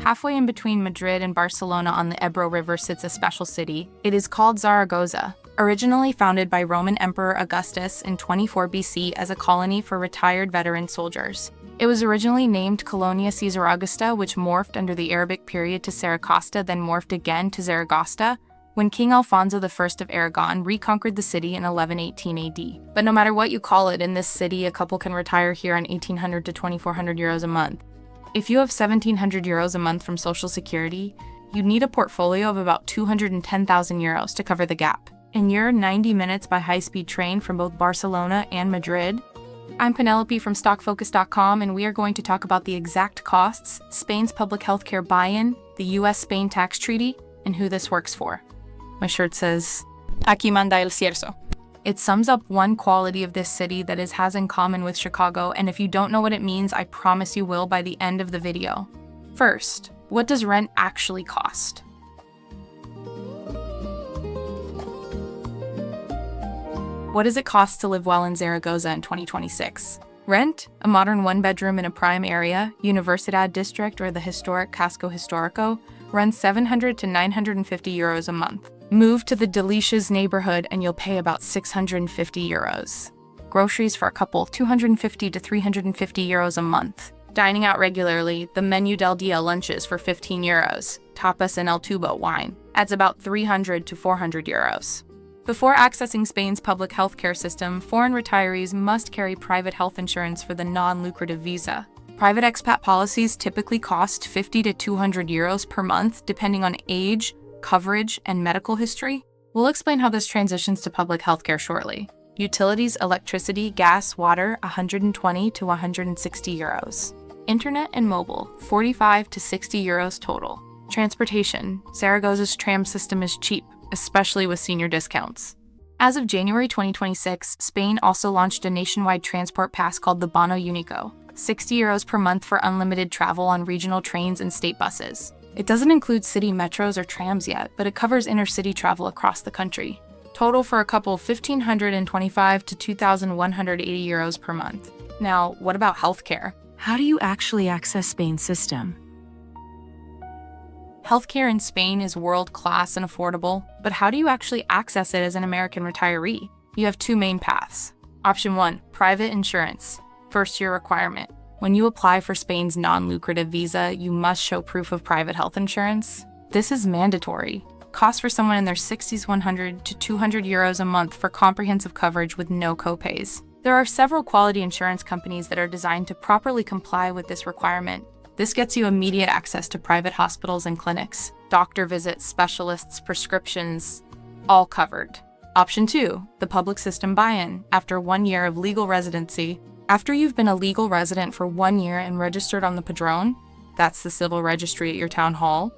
Halfway in between Madrid and Barcelona on the Ebro River sits a special city. It is called Zaragoza, originally founded by Roman Emperor Augustus in 24 BC as a colony for retired veteran soldiers. It was originally named Colonia Caesar Augusta, which morphed under the Arabic period to Saracosta, then morphed again to Zaragoza, when King Alfonso I of Aragon reconquered the city in 1118 AD. But no matter what you call it, in this city, a couple can retire here on 1,800 to 2,400 euros a month. If you have 1,700 euros a month from Social Security, you'd need a portfolio of about 210,000 euros to cover the gap. And you're 90 minutes by high-speed train from both Barcelona and Madrid. I'm Penelope from StockFocus.com, and we are going to talk about the exact costs, Spain's public healthcare buy-in, the US-Spain tax treaty, and who this works for. My shirt says, Aqui, Manda Cierzo. It sums up one quality of this city that it has in common with Chicago, and if you don't know what it means, I promise you will by the end of the video. First, what does rent actually cost? What does it cost to live well in Zaragoza in 2026? Rent, a modern one-bedroom in a prime area, Universidad district or the historic Casco Historico, runs 700 to 950 euros a month. Move to the Delicias neighborhood and you'll pay about 650 euros. Groceries for a couple, 250 to 350 euros a month. Dining out regularly, the Menu del Dia lunches for 15 euros. Tapas and El Tubo wine adds about 300 to 400 euros. Before accessing Spain's public healthcare system, foreign retirees must carry private health insurance for the non-lucrative visa. Private expat policies typically cost 50 to 200 euros per month, depending on age, coverage, and medical history. We'll explain how this transitions to public healthcare shortly. Utilities, electricity, gas, water, 120 to 160 euros. Internet and mobile, 45 to 60 euros total. Transportation, Zaragoza's tram system is cheap, especially with senior discounts. As of January 2026, Spain also launched a nationwide transport pass called the Bono Unico, 60 euros per month for unlimited travel on regional trains and state buses. It doesn't include city metros or trams yet, but it covers intercity travel across the country. Total for a couple, 1,525 to 2,180 euros per month. Now, what about healthcare? How do you actually access Spain's system? Healthcare in Spain is world-class and affordable, but how do you actually access it as an American retiree? You have two main paths. Option 1, private insurance, first-year requirement. When you apply for Spain's non-lucrative visa, you must show proof of private health insurance. This is mandatory. Cost for someone in their 60s 100 to 200 euros a month for comprehensive coverage with no copays. There are several quality insurance companies that are designed to properly comply with this requirement. This gets you immediate access to private hospitals and clinics, doctor visits, specialists, prescriptions, all covered. Option 2, the public system buy-in, after 1 year of legal residency. After you've been a legal resident for 1 year and registered on the Padrón, that's the civil registry at your town hall,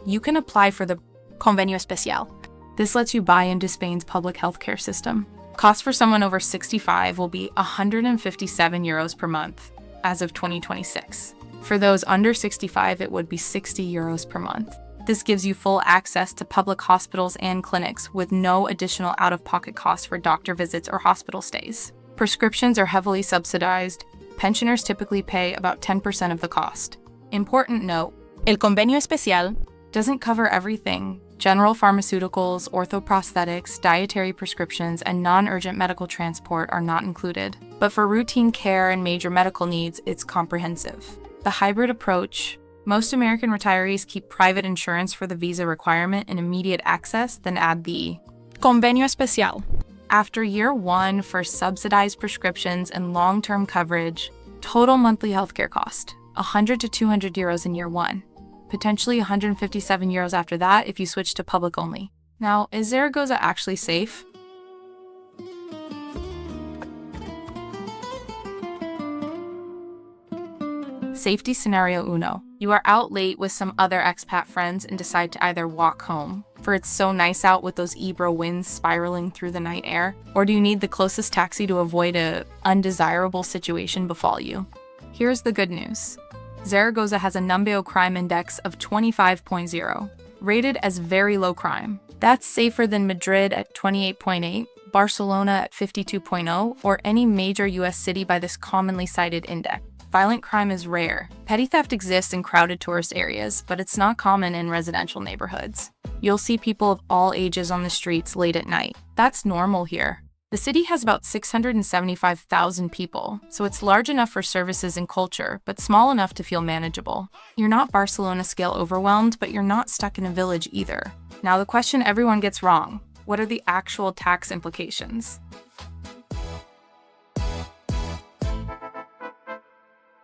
you can apply for the Convenio Especial. This lets you buy into Spain's public healthcare system. Cost for someone over 65 will be 157 euros per month as of 2026. For those under 65, it would be 60 euros per month. This gives you full access to public hospitals and clinics with no additional out-of-pocket costs for doctor visits or hospital stays. Prescriptions are heavily subsidized. Pensioners typically pay about 10% of the cost. Important note, El Convenio Especial doesn't cover everything. General pharmaceuticals, orthoprosthetics, dietary prescriptions, and non-urgent medical transport are not included. But for routine care and major medical needs, it's comprehensive. The hybrid approach, most American retirees keep private insurance for the visa requirement and immediate access, then add the Convenio Especial. After year 1 for subsidized prescriptions and long-term coverage, total monthly healthcare cost, 100 to 200 euros in year 1. Potentially 157 euros after that if you switch to public only. Now, is Zaragoza actually safe? Safety scenario uno. You are out late with some other expat friends and decide to either walk home, for it's so nice out with those Ebro winds spiraling through the night air, or do you need the closest taxi to avoid an undesirable situation befall you? Here's the good news. Zaragoza has a Numbeo crime index of 25.0, rated as very low crime. That's safer than Madrid at 28.8, Barcelona at 52.0, or any major US city by this commonly cited index. Violent crime is rare. Petty theft exists in crowded tourist areas, but it's not common in residential neighborhoods. You'll see people of all ages on the streets late at night. That's normal here. The city has about 675,000 people, so it's large enough for services and culture, but small enough to feel manageable. You're not Barcelona-scale overwhelmed, but you're not stuck in a village either. Now the question everyone gets wrong: what are the actual tax implications?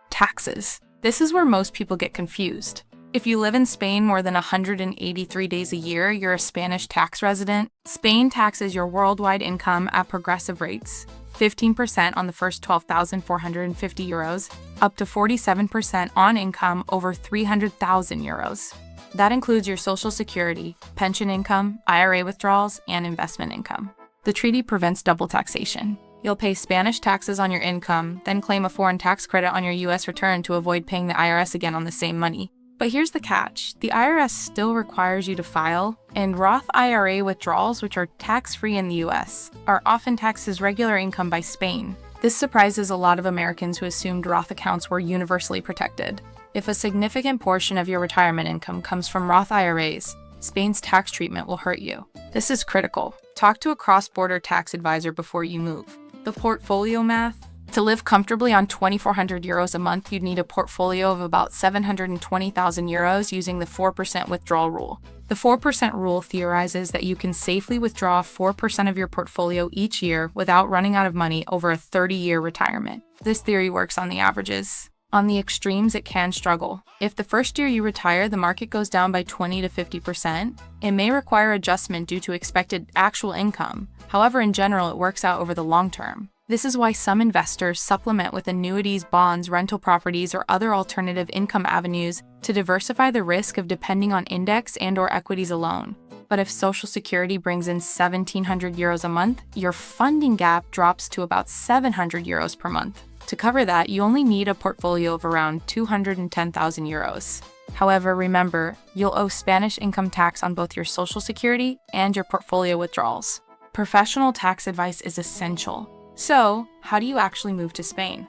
Taxes. This is where most people get confused. If you live in Spain more than 183 days a year, you're a Spanish tax resident. Spain taxes your worldwide income at progressive rates: 15% on the first 12,450 euros, up to 47% on income over 300,000 euros. That includes your social security, pension income, IRA withdrawals, and investment income. The treaty prevents double taxation. You'll pay Spanish taxes on your income, then claim a foreign tax credit on your US return to avoid paying the IRS again on the same money. But here's the catch: the IRS still requires you to file, and Roth IRA withdrawals, which are tax-free in the US, are often taxed as regular income by Spain. This surprises a lot of Americans who assumed Roth accounts were universally protected. If a significant portion of your retirement income comes from Roth IRAs, Spain's tax treatment will hurt you. This is critical. Talk to a cross-border tax advisor before you move. The portfolio math. To live comfortably on 2,400 euros a month, you'd need a portfolio of about 720,000 euros using the 4% withdrawal rule. The 4% rule theorizes that you can safely withdraw 4% of your portfolio each year without running out of money over a 30-year retirement. This theory works on the averages. On the extremes, it can struggle. If the first year you retire, the market goes down by 20 to 50%, it may require adjustment due to expected actual income. However, in general, it works out over the long term. This is why some investors supplement with annuities, bonds, rental properties, or other alternative income avenues to diversify the risk of depending on index and/or equities alone. But if Social Security brings in 1,700 euros a month, your funding gap drops to about 700 euros per month. To cover that, you only need a portfolio of around 210,000 euros. However, remember, you'll owe Spanish income tax on both your Social Security and your portfolio withdrawals. Professional tax advice is essential. So, how do you actually move to Spain?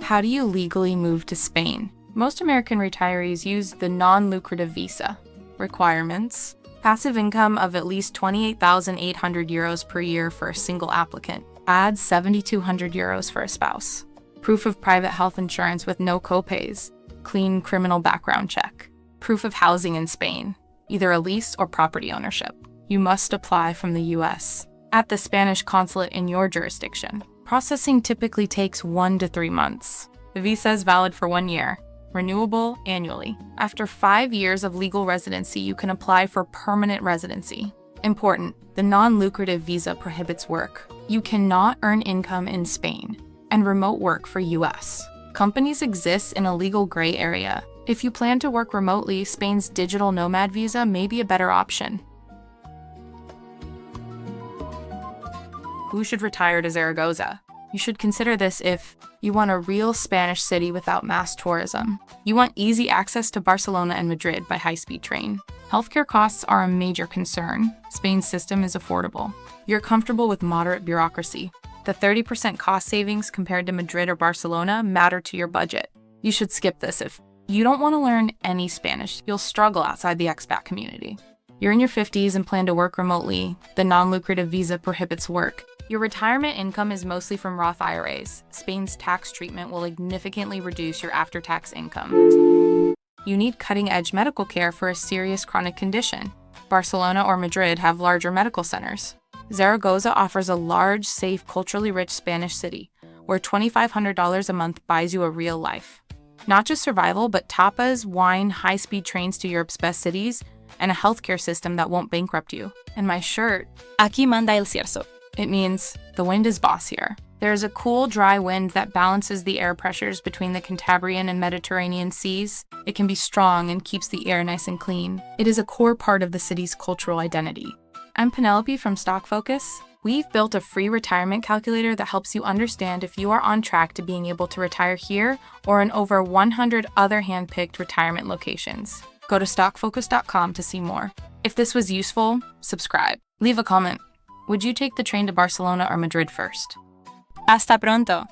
How do you legally move to Spain? Most American retirees use the non-lucrative visa. Requirements: passive income of at least 28,800 euros per year for a single applicant. Add 7,200 euros for a spouse. Proof of private health insurance with no copays. Clean criminal background check. Proof of housing in Spain, either a lease or property ownership. You must apply from the US at the Spanish consulate in your jurisdiction. Processing typically takes 1 to 3 months. The visa is valid for 1 year, renewable annually. After 5 years of legal residency, you can apply for permanent residency. Important: the non-lucrative visa prohibits work. You cannot earn income in Spain, and remote work for US. Companies exist in a legal gray area. If you plan to work remotely, Spain's digital nomad visa may be a better option. Who should retire to Zaragoza? You should consider this if you want a real Spanish city without mass tourism. You want easy access to Barcelona and Madrid by high-speed train. Healthcare costs are a major concern. Spain's system is affordable. You're comfortable with moderate bureaucracy. The 30% cost savings compared to Madrid or Barcelona matter to your budget. You should skip this if you don't want to learn any Spanish. You'll struggle outside the expat community. You're in your 50s and plan to work remotely. The non-lucrative visa prohibits work. Your retirement income is mostly from Roth IRAs. Spain's tax treatment will significantly reduce your after-tax income. You need cutting-edge medical care for a serious chronic condition. Barcelona or Madrid have larger medical centers. Zaragoza offers a large, safe, culturally rich Spanish city, where $2,500 a month buys you a real life. Not just survival, but tapas, wine, high-speed trains to Europe's best cities, and a healthcare system that won't bankrupt you. And my shirt, Aqui, Manda Cierzo. It means the wind is boss here. There is a cool, dry wind that balances the air pressures between the Cantabrian and Mediterranean seas. It can be strong and keeps the air nice and clean. It is a core part of the city's cultural identity. I'm Penelope from StockFocus. We've built a free retirement calculator that helps you understand if you are on track to being able to retire here or in over 100 other hand-picked retirement locations. Go to StockFocus.com to see more. If this was useful, subscribe. Leave a comment. Would you take the train to Barcelona or Madrid first? Hasta pronto.